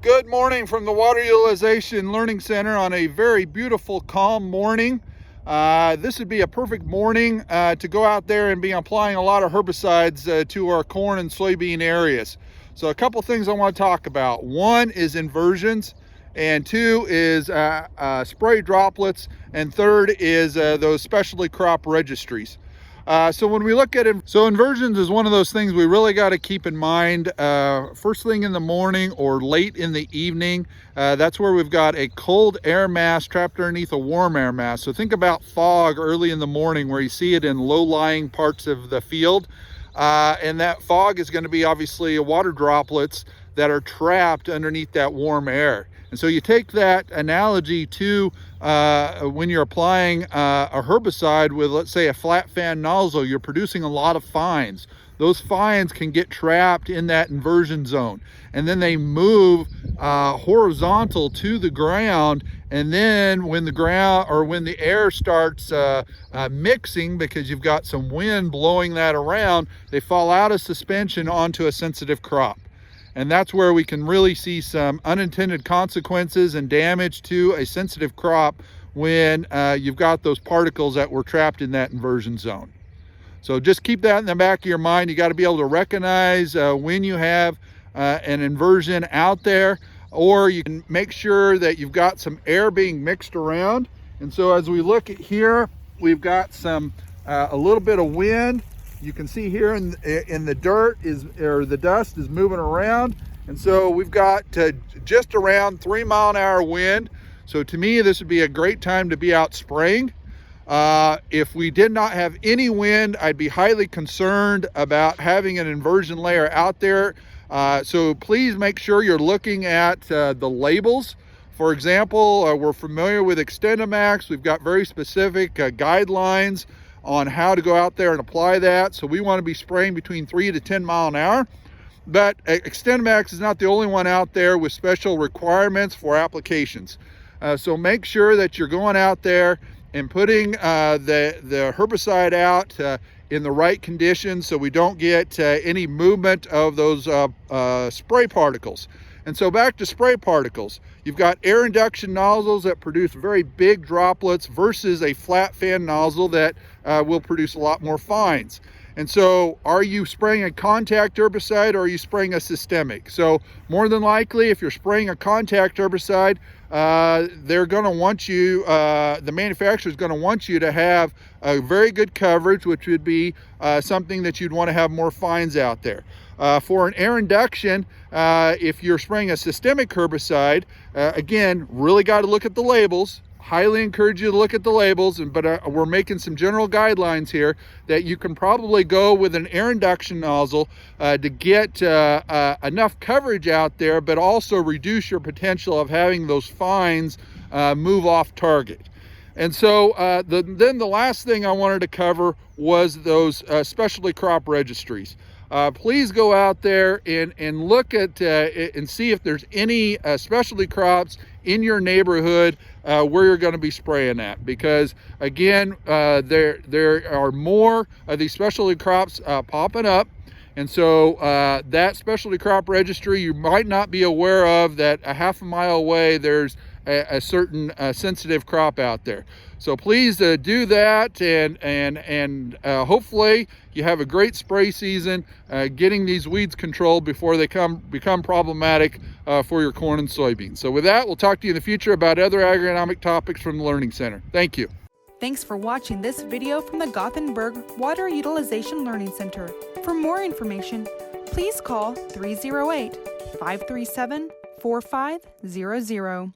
Good morning from the Water Utilization Learning Center on a very beautiful, calm morning. This would be a perfect morning to go out there and be applying a lot of herbicides to our corn and soybean areas. So a couple things I want to talk about. One is inversions, and two is spray droplets, and third is those specialty crop registries. So when we look at it, so inversions is one of those things we really got to keep in mind first thing in the morning or late in the evening. That's where we've got a cold air mass trapped underneath a warm air mass. So think about fog early in the morning where you see it in low-lying parts of the field. And that fog is going to be obviously water droplets that are trapped underneath that warm air. And so you take that analogy to when you're applying a herbicide with, let's say, a flat fan nozzle, you're producing a lot of fines. Those fines can get trapped in that inversion zone, and then they move horizontal to the ground. And then when the ground or when the air starts mixing, because you've got some wind blowing that around, they fall out of suspension onto a sensitive crop. And that's where we can really see some unintended consequences and damage to a sensitive crop when you've got those particles that were trapped in that inversion zone. So just keep that in the back of your mind. You got to be able to recognize when you have an inversion out there, or you can make sure that you've got some air being mixed around. And so as we look at here, we've got some a little bit of wind. You can see here in the dirt or the dust is moving around. And so we've got just around 3-mile-an-hour wind. So to me, this would be a great time to be out spraying. If we did not have any wind, I'd be highly concerned about having an inversion layer out there. So please make sure you're looking at the labels. For example, we're familiar with XtendiMax. We've got very specific guidelines on how to go out there and apply that. So we want to be spraying between 3 to 10 mile an hour. But XtendiMax is not the only one out there with special requirements for applications. So make sure that you're going out there and putting the herbicide out in the right conditions so we don't get any movement of those spray particles. And so back to spray particles, you've got air induction nozzles that produce very big droplets versus a flat fan nozzle that will produce a lot more fines. And so are you spraying a contact herbicide or are you spraying a systemic? So more than likely, if you're spraying a contact herbicide, they're going to want you, the manufacturer is going to want you to have a very good coverage, which would be something that you'd want to have more fines out there. For an air induction, if you're spraying a systemic herbicide, again, really got to look at the labels. Highly encourage you to look at the labels, but we're making some general guidelines here that you can probably go with an air induction nozzle to get enough coverage out there, but also reduce your potential of having those fines move off target. And so then the last thing I wanted to cover was those specialty crop registries. Please go out there and look at and see if there's any specialty crops in your neighborhood where you're going to be spraying at, because again, there are more of these specialty crops popping up. And so that specialty crop registry, you might not be aware of that a half a mile away there's a certain sensitive crop out there. So please do that, and hopefully you have a great spray season getting these weeds controlled before they become problematic for your corn and soybeans. So with that, we'll talk to you in the future about other agronomic topics from the Learning Center. Thank you. Thanks for watching this video from the Gothenburg Water Utilization Learning Center. For more information, please call 308-537-4500.